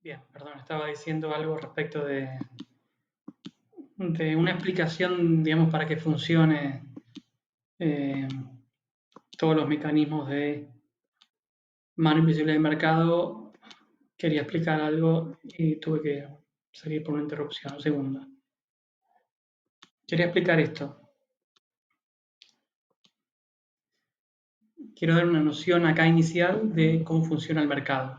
Bien, perdón, estaba diciendo algo respecto de una explicación, digamos, para que funcione eh, todos los mecanismos de mano invisible del mercado. Quería explicar algo y tuve que salir por una interrupción. Un segundo. Quería explicar esto. Quiero dar una noción acá inicial de cómo funciona el mercado,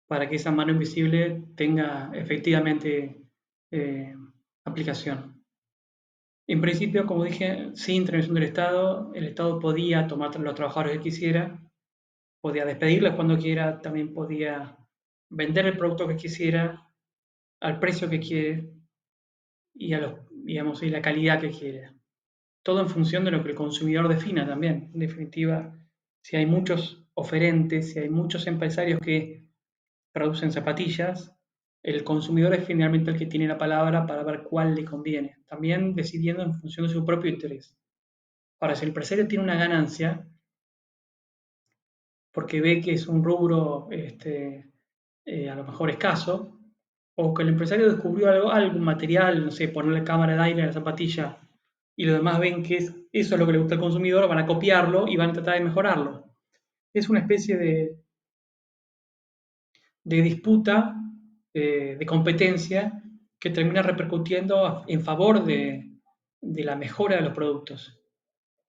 para que esa mano invisible tenga efectivamente eh, aplicación. En principio, como dije, sin intervención del Estado, el Estado podía tomar los trabajadores que quisiera, podía despedirlos cuando quiera, también podía vender el producto que quisiera, al precio que quiere y a los, digamos, y la calidad que quiere. Todo en función de lo que el consumidor defina también. En definitiva, si hay muchos oferentes, si hay muchos empresarios que producen zapatillas, el consumidor es finalmente el que tiene la palabra para ver cuál le conviene, también decidiendo en función de su propio interés. Ahora, si el empresario tiene una ganancia, porque ve que es un rubro a lo mejor escaso, o que el empresario descubrió algún material, no sé, ponerle cámara de aire a la zapatilla, y los demás ven que eso es lo que le gusta al consumidor, van a copiarlo y van a tratar de mejorarlo. Es una especie de disputa, de competencia, que termina repercutiendo en favor de la mejora de los productos,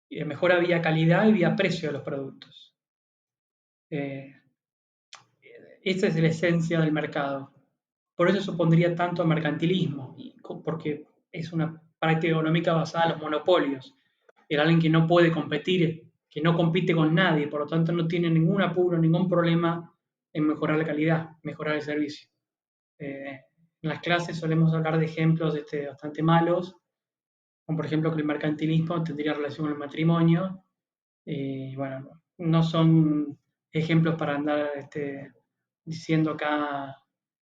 y de mejora vía calidad y vía precio de los productos. Eh, Esa es la esencia del mercado. Por eso se opondría tanto al mercantilismo, porque es una práctica económica basada en los monopolios. Era alguien que no puede competir, que no compite con nadie, por lo tanto no tiene ningún apuro, ningún problema en mejorar la calidad, mejorar el servicio. En las clases solemos hablar de ejemplos bastante malos, como por ejemplo que el mercantilismo tendría relación con el matrimonio. Bueno, no son ejemplos para andar diciendo acá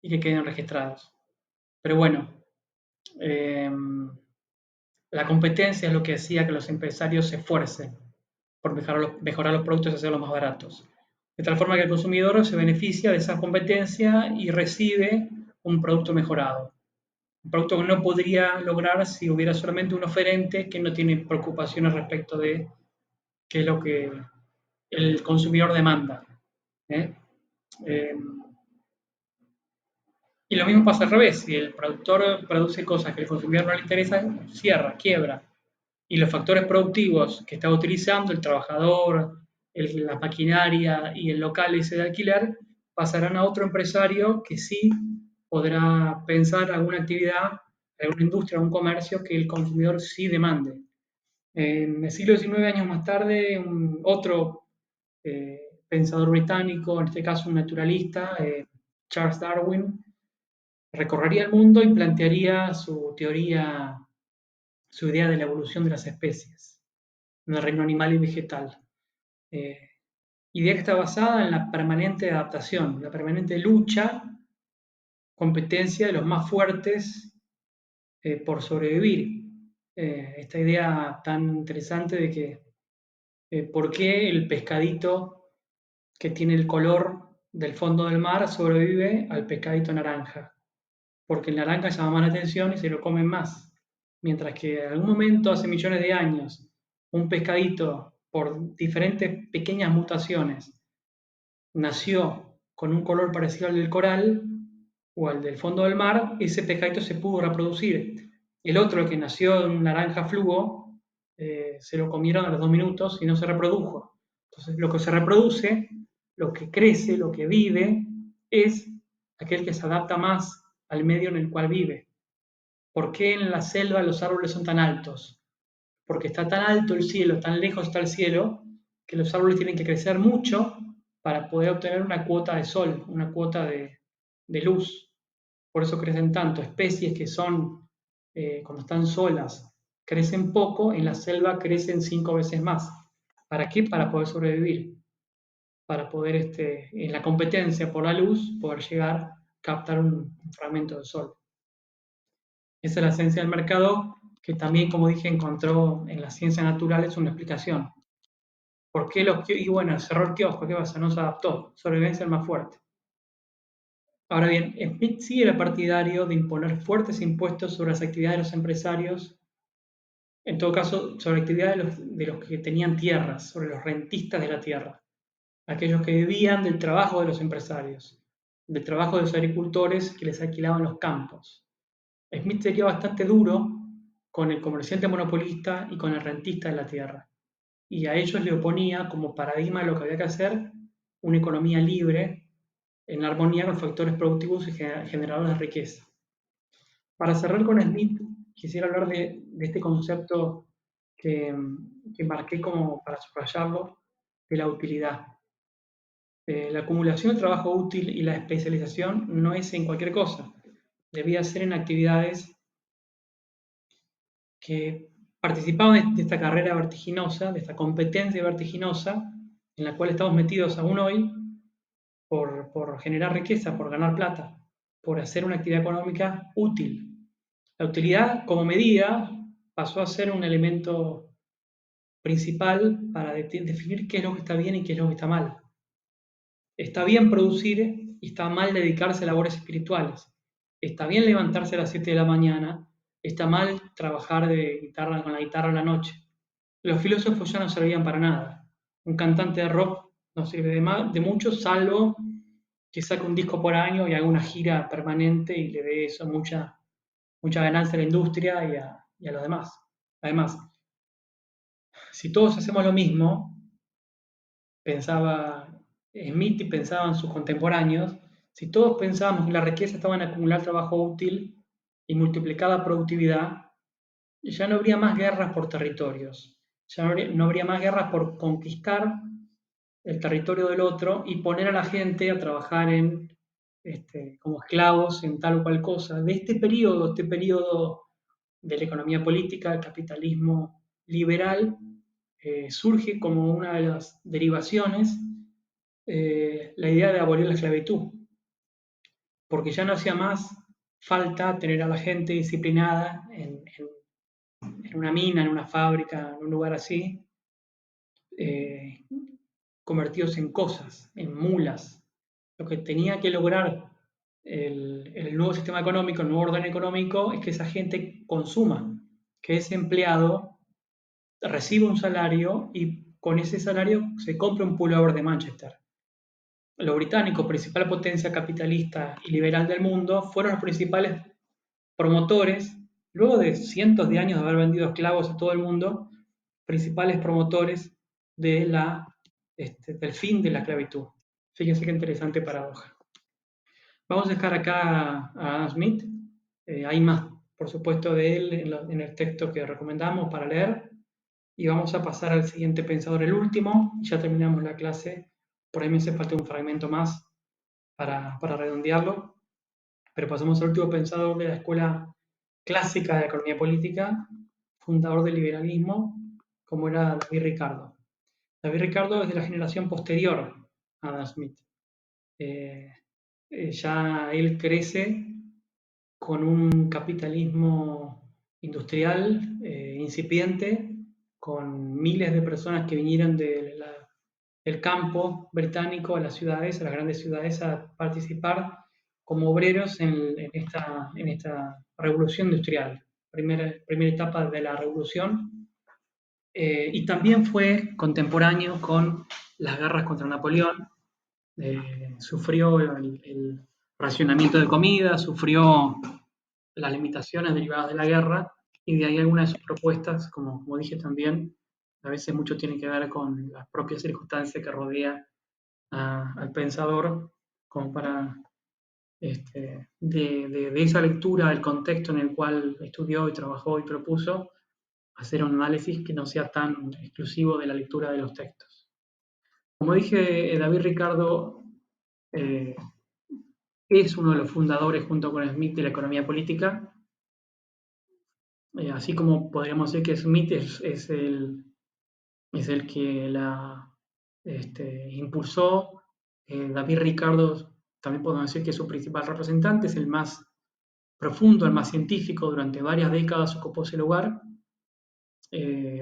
y que queden registrados. Pero bueno, eh, la competencia es lo que hacía que los empresarios se esfuercen por mejorar los productos y hacerlos más baratos. De tal forma que el consumidor se beneficia de esa competencia y recibe un producto mejorado. Un producto que no podría lograr si hubiera solamente un oferente que no tiene preocupaciones respecto de qué es lo que el consumidor demanda. ¿eh? Eh, y lo mismo pasa al revés, si el productor produce cosas que al consumidor no le interesan, cierra, quiebra. Y los factores productivos que está utilizando el trabajador, la maquinaria y el local ese de alquiler pasarán a otro empresario que sí podrá pensar alguna actividad, alguna industria, algún comercio que el consumidor sí demande. En el siglo XIX, años más tarde, otro pensador británico, en este caso un naturalista, Charles Darwin, recorrería el mundo y plantearía su teoría, su idea de la evolución de las especies en el reino animal y vegetal. Eh, Idea que está basada en la permanente adaptación, la permanente lucha, competencia de los más fuertes por sobrevivir. Esta idea tan interesante de que por qué el pescadito que tiene el color del fondo del mar sobrevive al pescadito naranja. Porque el naranja llama más la atención y se lo comen más. Mientras que en algún momento, hace millones de años, un pescadito, por diferentes pequeñas mutaciones, nació con un color parecido al del coral o al del fondo del mar, ese pescadito se pudo reproducir. El otro, que nació en un naranja fluo, se lo comieron a los 2 minutos y no se reprodujo. Entonces, lo que se reproduce, lo que crece, lo que vive, es aquel que se adapta más al medio en el cual vive. ¿Por qué en la selva los árboles son tan altos? Porque está tan alto el cielo, tan lejos está el cielo, que los árboles tienen que crecer mucho para poder obtener una cuota de sol, una cuota de luz. Por eso crecen tanto. Especies que son, cuando están solas, crecen poco, en la selva crecen 5 veces más. ¿Para qué? Para poder sobrevivir, para poder, en la competencia por la luz, poder llegar a captar un fragmento de sol. Esa es la esencia del mercado, que también, como dije, encontró en las ciencias naturales una explicación. ¿Por qué y bueno, cerró el kiosco? ¿Qué pasa? No se adaptó. Sobrevivencia el más fuerte. Ahora bien, Smith sí era partidario de imponer fuertes impuestos sobre las actividades de los empresarios, en todo caso, sobre la actividad de los que tenían tierras, sobre los rentistas de la tierra, aquellos que vivían del trabajo de los empresarios, del trabajo de los agricultores que les alquilaban los campos. Smith sería bastante duro con el comerciante monopolista y con el rentista de la tierra, y a ellos le oponía como paradigma de lo que había que hacer una economía libre en armonía con factores productivos y generadores de riqueza. Para cerrar con Smith, quisiera hablar de este concepto que, que marqué como para subrayarlo, de la utilidad. La acumulación de trabajo útil y la especialización no es en cualquier cosa, debía ser en actividades que participaban de esta carrera vertiginosa, de esta competencia vertiginosa en la cual estamos metidos aún hoy por generar riqueza, por ganar plata, por hacer una actividad económica útil. La utilidad como medida pasó a ser un elemento principal para definir qué es lo que está bien y qué es lo que está mal. Está bien producir y está mal dedicarse a labores espirituales. Está bien levantarse a las 7 de la mañana, está mal trabajar con la guitarra en la noche. Los filósofos ya no servían para nada. Un cantante de rock no sirve de mucho, salvo que saque un disco por año y haga una gira permanente y le dé eso mucha ganancia a la industria y a los demás. Además, si todos hacemos lo mismo, pensaba Smith y pensaban sus contemporáneos, si todos pensábamos que la riqueza estaba en acumular trabajo útil y multiplicada productividad, ya no habría más guerras por territorios, ya no habría más guerras por conquistar el territorio del otro y poner a la gente a trabajar como esclavos en tal o cual cosa. De este periodo de la economía política, el capitalismo liberal, surge como una de las derivaciones la idea de abolir la esclavitud, porque ya no hacía más falta tener a la gente disciplinada en una mina, en una fábrica, en un lugar así, eh, convertidos en cosas, en mulas. Lo que tenía que lograr el nuevo sistema económico, el nuevo orden económico, es que esa gente consuma, que ese empleado reciba un salario y con ese salario se compre un pullover de Manchester. Los británicos, principal potencia capitalista y liberal del mundo, fueron los principales promotores, luego de cientos de años de haber vendido esclavos a todo el mundo, principales promotores del fin de la esclavitud. Fíjense qué interesante paradoja. Vamos a dejar acá a Adam Smith. Hay más, por supuesto, de él en el texto que recomendamos para leer. Y vamos a pasar al siguiente pensador, el último, y ya terminamos la clase. Por ahí me hace falta un fragmento más para redondearlo. Pero pasamos al último pensador de la escuela clásica de la economía política, fundador del liberalismo, como era David Ricardo. David Ricardo es de la generación posterior a Adam Smith. Ya él crece con un capitalismo industrial incipiente, con miles de personas que vinieron del campo británico a las ciudades, a las grandes ciudades, a participar como obreros en esta revolución industrial, primera etapa de la revolución, y también fue contemporáneo con las guerras contra Napoleón, sufrió el racionamiento de comida, sufrió las limitaciones derivadas de la guerra, y de ahí algunas de sus propuestas, como dije también, a veces mucho tiene que ver con las propias circunstancias que rodea al pensador, como para, de esa lectura, del contexto en el cual estudió y trabajó y propuso, hacer un análisis que no sea tan exclusivo de la lectura de los textos. Como dije, David Ricardo eh, es uno de los fundadores, junto con Smith, de la economía política, así como podríamos decir que Smith es el que la impulsó. David Ricardo también podemos decir que es su principal representante, es el más profundo, el más científico, durante varias décadas ocupó ese lugar,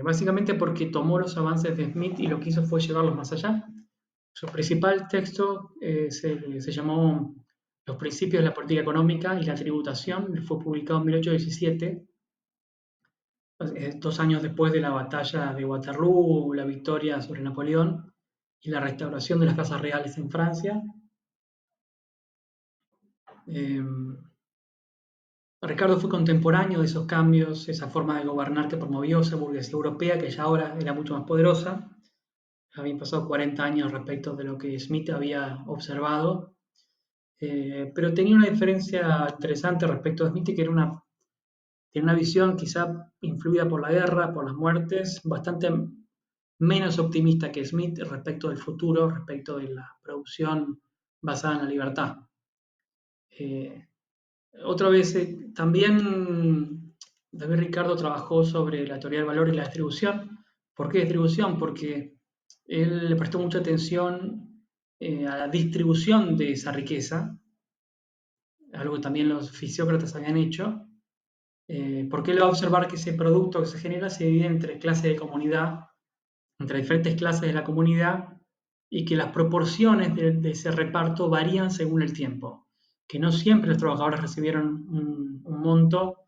básicamente porque tomó los avances de Smith y lo que hizo fue llevarlos más allá. Su principal texto se llamó Los principios de la política económica y la tributación fue publicado en 1817, 2 años después de la batalla de Waterloo, la victoria sobre Napoleón y la restauración de las casas reales en Francia. Eh, Ricardo fue contemporáneo de esos cambios, esa forma de gobernar que promovió esa burguesía europea que ya ahora era mucho más poderosa. Habían pasado 40 años respecto de lo que Smith había observado, pero tenía una diferencia interesante respecto a Smith, que tiene una visión quizá influida por la guerra, por las muertes, bastante menos optimista que Smith respecto del futuro, respecto de la producción basada en la libertad. Eh, Otra vez, también David Ricardo trabajó sobre la teoría del valor y la distribución. ¿Por qué distribución? Porque él le prestó mucha atención a la distribución de esa riqueza, algo que también los fisiócratas habían hecho, porque él va a observar que ese producto que se genera se divide entre clases de comunidad, entre diferentes clases de la comunidad, y que las proporciones de ese reparto varían según el tiempo, que no siempre los trabajadores recibieron un monto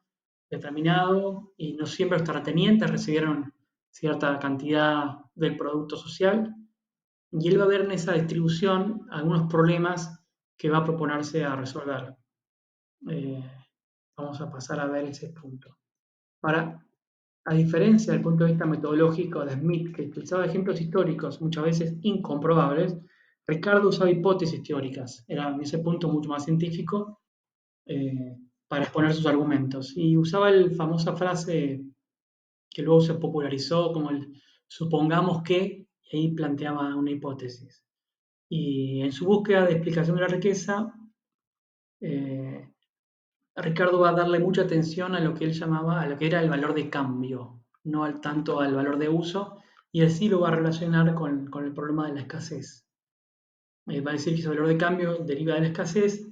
determinado y no siempre los terratenientes recibieron cierta cantidad del producto social, y él va a ver en esa distribución algunos problemas que va a proponerse a resolver. Eh, Vamos a pasar a ver ese punto. Para, a diferencia del punto de vista metodológico de Smith, que utilizaba ejemplos históricos muchas veces incomprobables, Ricardo usaba hipótesis teóricas. Era en ese punto mucho más científico para exponer sus argumentos. Y usaba la famosa frase que luego se popularizó como el supongamos que, y ahí planteaba una hipótesis. Y en su búsqueda de explicación de la riqueza, eh, Ricardo va a darle mucha atención a lo que él llamaba, a lo que era el valor de cambio, no tanto al valor de uso, y así lo va a relacionar con el problema de la escasez. Va a decir que ese valor de cambio deriva de la escasez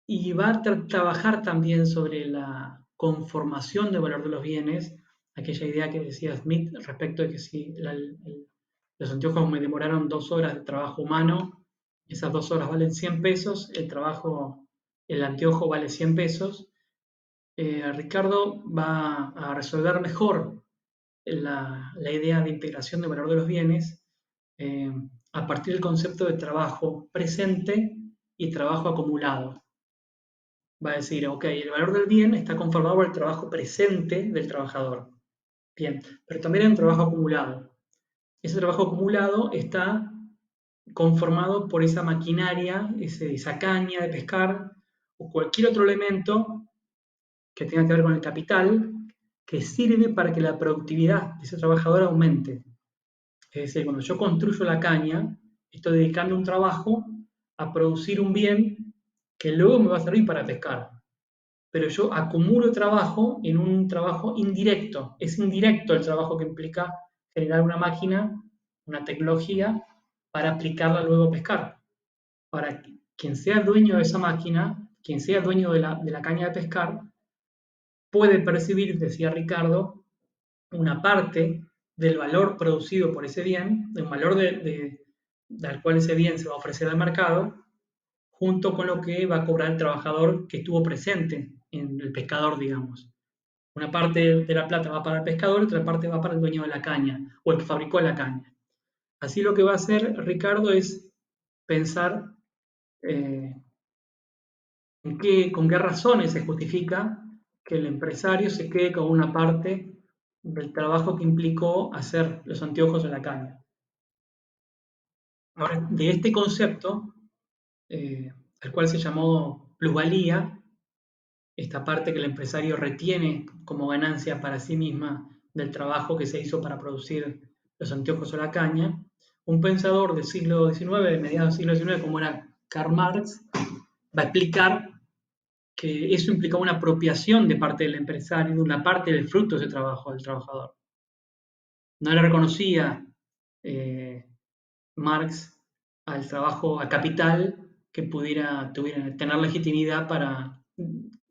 y va a trabajar también sobre la conformación del valor de los bienes, aquella idea que decía Smith respecto de que si los anteojos me demoraron 2 horas de trabajo humano, esas 2 horas valen 100 pesos, el anteojo vale 100 pesos. Ricardo va a resolver mejor la idea de integración del valor de los bienes eh, a partir del concepto de trabajo presente y trabajo acumulado. Va a decir, ok, el valor del bien está conformado por el trabajo presente del trabajador. Bien, pero también hay un trabajo acumulado. Ese trabajo acumulado está conformado por esa maquinaria, esa caña de pescar o cualquier otro elemento que tenga que ver con el capital que sirve para que la productividad de ese trabajador aumente. Es decir, cuando yo construyo la caña, estoy dedicando un trabajo a producir un bien que luego me va a servir para pescar. Pero yo acumulo trabajo en un trabajo indirecto. Es indirecto el trabajo que implica generar una máquina, una tecnología, para aplicarla luego a pescar. Para quien sea dueño de esa máquina, quien sea dueño de la caña de pescar, puede percibir, decía Ricardo, una parte del valor producido por ese bien, del valor del cual ese bien se va a ofrecer al mercado, junto con lo que va a cobrar el trabajador que estuvo presente en el pescador, digamos. Una parte de la plata va para el pescador, otra parte va para el dueño de la caña o el que fabricó la caña. Así lo que va a hacer Ricardo es pensar con qué razones se justifica que el empresario se quede con una parte del trabajo que implicó hacer los anteojos de la caña. Ahora, de este concepto, al cual se llamó plusvalía, esta parte que el empresario retiene como ganancia para sí misma del trabajo que se hizo para producir los anteojos o la caña, un pensador del siglo XIX, de mediados del siglo XIX, como era Karl Marx, va a explicar que eso implicaba una apropiación de parte del empresario de una parte del fruto de ese trabajo del trabajador. No le reconocía Marx al trabajo, a capital que pudiera tener legitimidad para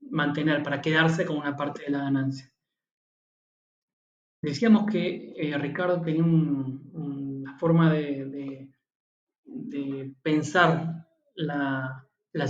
mantener, para quedarse con una parte de la ganancia. Decíamos que Ricardo tenía una forma de pensar la